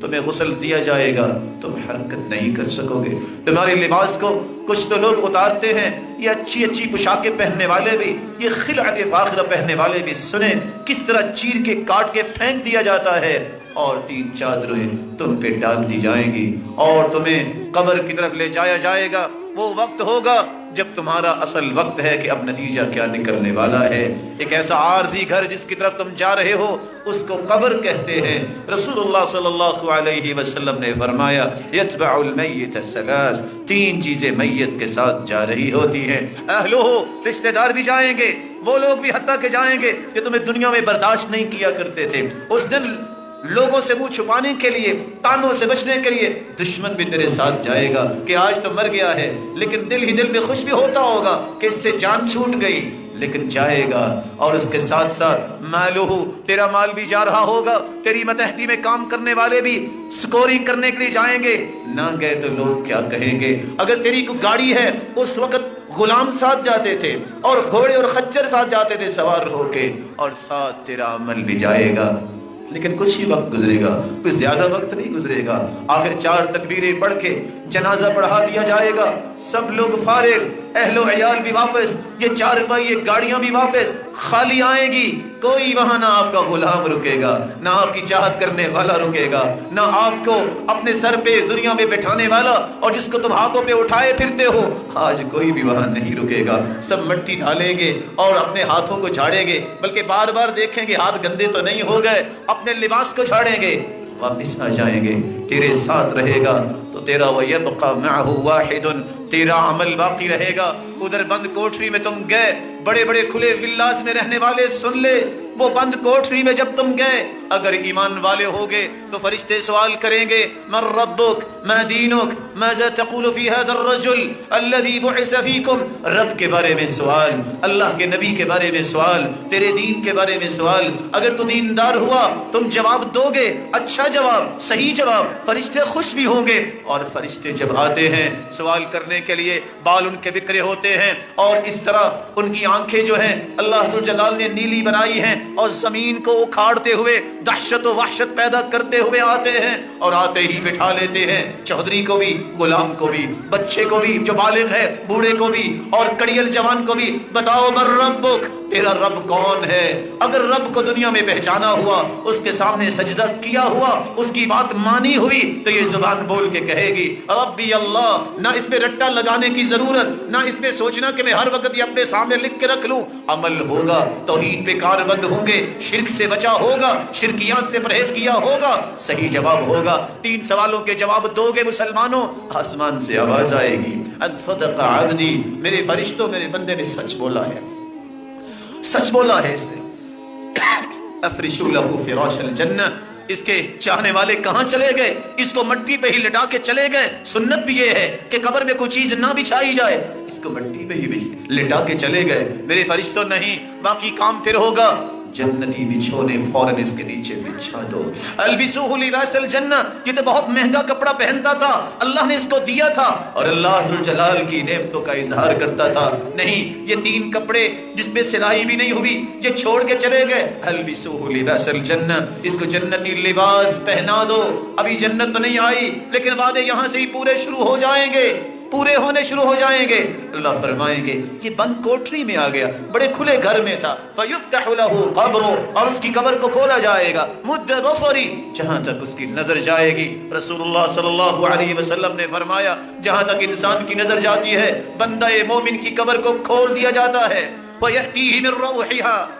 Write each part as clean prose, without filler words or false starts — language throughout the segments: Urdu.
تمہیں غسل دیا جائے گا، تم حرکت نہیں کر سکو گے۔ تمہارے لباس کو کچھ تو لوگ اتارتے ہیں، یہ اچھی اچھی پوشاکیں پہننے والے بھی، یہ خلعت فاخرہ پہننے والے بھی، سنیں کس طرح چیر کے کاٹ کے پھینک دیا جاتا ہے، اور 3 چادریں تم پہ ڈال دی جائیں گی اور تمہیں قبر کی طرف لے جایا جائے گا۔ وہ وقت ہوگا جب تمہارا اصل وقت ہے کہ اب نتیجہ کیا نکلنے والا ہے۔ ایک ایسا عارضی گھر جس کی طرف تم جا رہے ہو اس کو قبر کہتے ہیں۔ رسول اللہ صلی اللہ علیہ وسلم نے فرمایا یتبع المیت 3، 3 چیزیں میت کے ساتھ جا رہی ہوتی ہیں۔ اہلو، رشتہ دار بھی جائیں گے، وہ لوگ بھی حتیٰ کہ جائیں گے کہ تمہیں دنیا میں برداشت نہیں کیا کرتے تھے۔ اس دن لوگوں سے منہ چھپانے کے لیے، تانوں سے بچنے کے لیے دشمن بھی تیرے ساتھ جائے گا کہ آج تو مر گیا ہے، لیکن دل ہی دل میں خوش بھی ہوتا ہوگا کہ اس سے جان چھوٹ گئی، لیکن جائے گا۔ اور اس کے ساتھ ساتھ مالہ، تیرا مال بھی جا رہا ہوگا، تیری متحدی میں کام کرنے والے بھی سکورنگ کرنے کے لیے جائیں گے۔ نہ گئے تو لوگ کیا کہیں گے؟ اگر تیری کوئی گاڑی ہے، اس وقت غلام ساتھ جاتے تھے اور گھوڑے اور خچر ساتھ جاتے تھے سوار ہو کے، اور ساتھ تیرا عمل بھی جائے گا، لیکن کچھ ہی وقت گزرے گا، کوئی زیادہ وقت نہیں گزرے گا۔ آخر 4 تکبیریں پڑھ کے جنازہ پڑھا دیا جائے گا، سب لوگ فارغ، اہل و عیال بھی واپس، یہ 4 پہیے گاڑیاں بھی واپس، خالی آئیں گی۔ کوئی وہاں نہ آپ کا غلام رکے گا، نہ آپ کی چاہت کرنے والا رکے گا، نہ آپ کو اپنے سر پہ دنیا میں بٹھانے والا اور جس کو تم ہاتھوں پہ اٹھائے پھرتے ہو، آج کوئی بھی وہاں نہیں رکے گا۔ سب مٹی ڈالیں گے اور اپنے ہاتھوں کو جھاڑیں گے، بلکہ بار بار دیکھیں گے ہاتھ گندے تو نہیں ہو گئے، اپنے لباس کو جھاڑیں گے، واپس آ جائیں گے۔ تیرے ساتھ رہے گا تو تیرا وَيَبْقَى مَعَهُ وَاحِدٌ، تیرا عمل باقی رہے گا۔ ادھر بند کوٹری میں تم گئے، بڑے بڑے کھلے ولاس میں رہنے والے سن لے، وہ بند کوٹری میں جب تم گئے، اگر ایمان والے ہوگے تو فرشتے سوال کریں گے من ربک ما دینک ماذا تقول فی هذا الرجل الذي بعث فیکم، رب کے بارے میں سوال، اللہ کے نبی کے بارے میں سوال، تیرے دین کے بارے میں سوال۔ اگر تو دیندار ہوا تم جواب دو گے، اچھا جواب، صحیح جواب، فرشتے خوش بھی ہوں گے۔ اور فرشتے جب آتے ہیں سوال کرنے کے لیے، بال ان کے بکھرے ہوتے ہیں اور اس طرح ان کی آنکھیں جو ہیں اللہ ذوالجلال نے نیلی بنائی ہیں، اور زمین کو اکھاڑتے ہوئے دہشت و وحشت پیدا کرتے ہوئے آتے ہیں، اور آتے ہی بٹھا لیتے ہیں چودھری کو بھی، غلام کو بھی، بچے کو بھی جو بالغ ہے، بوڑھے کو بھی، اور کڑیل جوان کو بھی۔ بتاؤ من ربک، تیرا رب کون ہے؟ اگر رب کو دنیا میں پہچانا ہوا، اس کے سامنے سجدہ کیا ہوا، اس کی بات مانی ہوئی، تو یہ زبان بول کے کہے گی ربی اللہ۔ نہ اس میں رٹا لگانے کی ضرورت، نہ اس میں سوچنا کہ میں ہر وقت یہ اپنے سامنے لکھ کے رکھ لوں۔ عمل ہوگا، توحید پہ کاربند ہوں گے، شرک سے بچا ہوگا، شرکیات سے پرہیز کیا ہوگا، صحیح جواب ہوگا۔ 3 سوالوں کے جواب دو گے مسلمانوں، آسمان سے آواز آئے گی ان صدق عبدی، میرے فرشتوں، میرے بندے نے سچ بولا ہے، سچ بولا ہے اس نے۔ افرشوا لہ فراش الجنہ، اس کے چاہنے والے کہاں چلے گئے؟ اس کو مٹی پہ ہی لٹا کے چلے گئے۔ سنت بھی یہ ہے کہ قبر میں کوئی چیز نہ بچھائی جائے، اس کو مٹی پہ ہی لٹا کے چلے گئے۔ میرے فرشتوں نہیں، باقی کام پھر ہوگا۔ جنتی بچھونے فوراً اس کے نیچے بچھا دو۔ البسوہ لباس الجنہ، یہ تو بہت مہنگا کپڑا پہنتا تھا، اللہ نے اس کو دیا تھا اور اللہ ذوالجلال کی نعمتوں کا اظہار کرتا تھا۔ نہیں، یہ 3 کپڑے جس پہ سلائی بھی نہیں ہوئی، یہ چھوڑ کے چلے گئے۔ البسوہ لباس الجنہ، اس کو جنتی لباس پہنا دو۔ ابھی جنت تو نہیں آئی، لیکن وعدے یہاں سے ہی پورے شروع ہو جائیں گے، پورے ہونے شروع ہو جائیں گے۔ اللہ فرمائیں گے یہ بند کوٹری میں آ گیا، بڑے کھلے گھر میں تھا۔ فَيُفْتَحُ لَهُ قَبْرُ، اور اس کی قبر کو کھولا جائے گا۔ مُدَّ بَصَرِ، جہاں تک اس کی نظر جائے گی۔ رسول اللہ صلی اللہ علیہ وسلم نے فرمایا جہاں تک انسان کی نظر جاتی ہے، بندہ مومن کی قبر کو کھول دیا جاتا ہے۔ وَيَأْتِيهِ مِن رَوْحِهَا،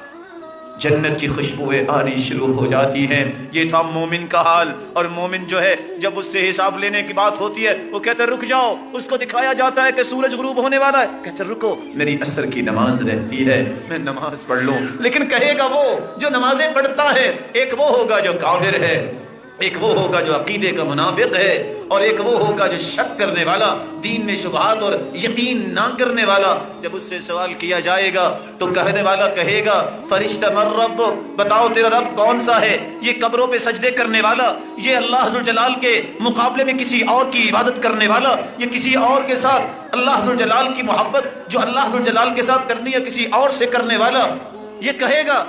جنت کی خوشبوئیں آنی شروع ہو جاتی ہیں۔ یہ تھا مومن کا حال۔ اور مومن جو ہے جب اس سے حساب لینے کی بات ہوتی ہے، وہ کہتے رک جاؤ۔ اس کو دکھایا جاتا ہے کہ سورج غروب ہونے والا ہے، کہتے رکو، میری عصر کی نماز رہتی ہے، میں نماز پڑھ لوں۔ لیکن کہے گا وہ جو نمازیں پڑھتا ہے، ایک وہ ہوگا جو کافر ہے، ایک وہ ہوگا جو عقیدے کا منافق ہے، اور ایک وہ ہوگا جو شک کرنے والا، دین میں شبہات اور یقین نہ کرنے والا۔ جب اس سے سوال کیا جائے گا تو کہنے والا کہے گا فرشتہ من ربک، بتاؤ تیرا رب کون سا ہے؟ یہ قبروں پہ سجدے کرنے والا، یہ اللہ ذوالجلال کے مقابلے میں کسی اور کی عبادت کرنے والا، یہ کسی اور کے ساتھ اللہ ذوالجلال کی محبت جو اللہ ذوالجلال کے ساتھ کرنی ہے کسی اور سے کرنے والا، یہ کہے گا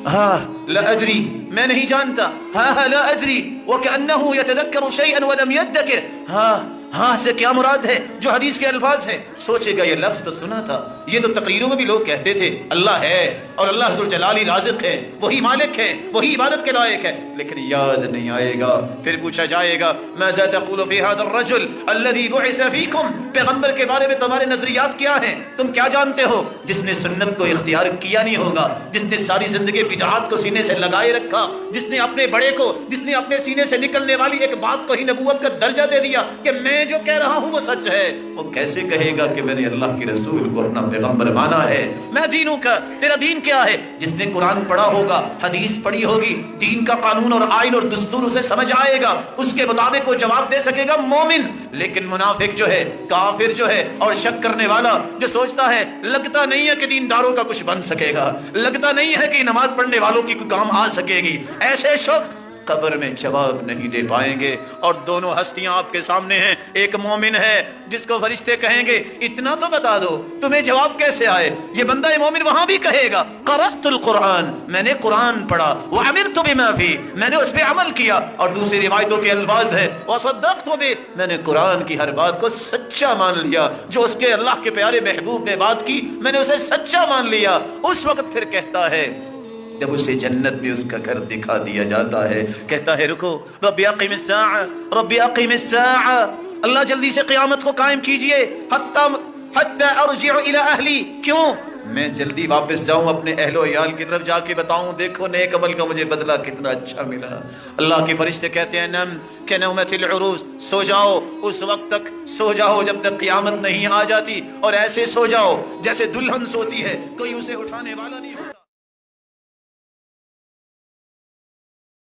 ہاں لا ادری، میں نہیں جانتا. ہاں لا ادری وکأنہ یتذکر شیئا ولم یدکر. ہاں سے کیا مراد ہے؟ جو حدیث کے الفاظ ہیں. سوچے گا یہ لفظ تو سنا تھا, یہ تو تقریروں میں بھی لوگ کہتے تھے اللہ ہے اور اللہ ذوالجلال رازق ہے, وہی مالک ہے, وہی عبادت کے لائق ہے, لیکن یاد نہیں آئے گا. پھر پوچھا جائے گا ماذا تقول فی هذا الرجل الذي بعث فیکم, پیغمبر کے بارے میں تمہارے نظریات کیا ہیں, تم کیا جانتے ہو؟ جس نے سنت کو اختیار کیا نہیں ہوگا, جس نے ساری زندگی بدعات کو سینے سے لگائے رکھا, جس نے اپنے بڑے کو, جس نے اپنے سینے سے نکلنے والی ایک بات کو ہی نبوت کا درجہ دے دیا کہ میں جو کہہ رہا ہوں وہ سچ ہے, وہ کیسے کہے گا کہ میں نے اللہ کے رسول کو اپنا پیغمبر مانا ہے؟ میں دینوں کا, تیرا دین کیا ہے؟ جس نے قرآن پڑھا ہوگا, حدیث پڑھی ہوگی, دین کا قانون اور آئین اور دستور اسے سمجھ آئے گا, اس کے مطابق وہ جواب دے سکے گا مومن. لیکن منافق جو ہے, کافر جو ہے, اور شک کرنے والا جو سوچتا ہے لگتا نہیں ہے کہ دینداروں کا کچھ بن سکے گا, لگتا نہیں ہے کہ نماز پڑھنے والوں کی کوئی کام آ سکے گی, ایسے شخص قبر میں جواب نہیں دے پائیں گے. اور دونوں ہستیاں آپ کے سامنے ہیں. ایک مومن ہے جس کو فرشتے کہیں گے اتنا تو بتا دو, تمہیں جواب کیسے آئے؟ یہ بندہ مومن وہاں بھی کہے گا قرأت القرآن, میں نے قرآن پڑھا, وعملت بما فیہ, میں نے اس پہ عمل کیا. اور دوسری روایتوں کے الفاظ ہے وصدقت بہ, میں نے قرآن کی ہر بات کو سچا مان لیا, جو اس کے اللہ کے پیارے محبوب نے بات کی میں نے اسے سچا مان لیا. اس وقت پھر کہتا ہے, جب اسے جنت میں اس کا گھر دکھا دیا جاتا ہے, کہتا ہے رکو رب اقم الساعہ, رب اقم الساعہ, اللہ جلدی سے قیامت کو قائم کیجئے, حتی ارجع الی اہلی, کیوں؟ میں جلدی واپس جاؤں اپنے اہل و عیال کی طرف, جا کے بتاؤں دیکھو نیک عمل کا مجھے بدلہ کتنا اچھا ملا. اللہ کے فرشتے کہتے ہیں نم کہ نومت العروس, سو جاؤ, اس وقت تک سو جاؤ جب تک قیامت نہیں آ جاتی, اور ایسے سو جاؤ جیسے دلہن سوتی ہے, کوئی اسے اٹھانے والا نہیں.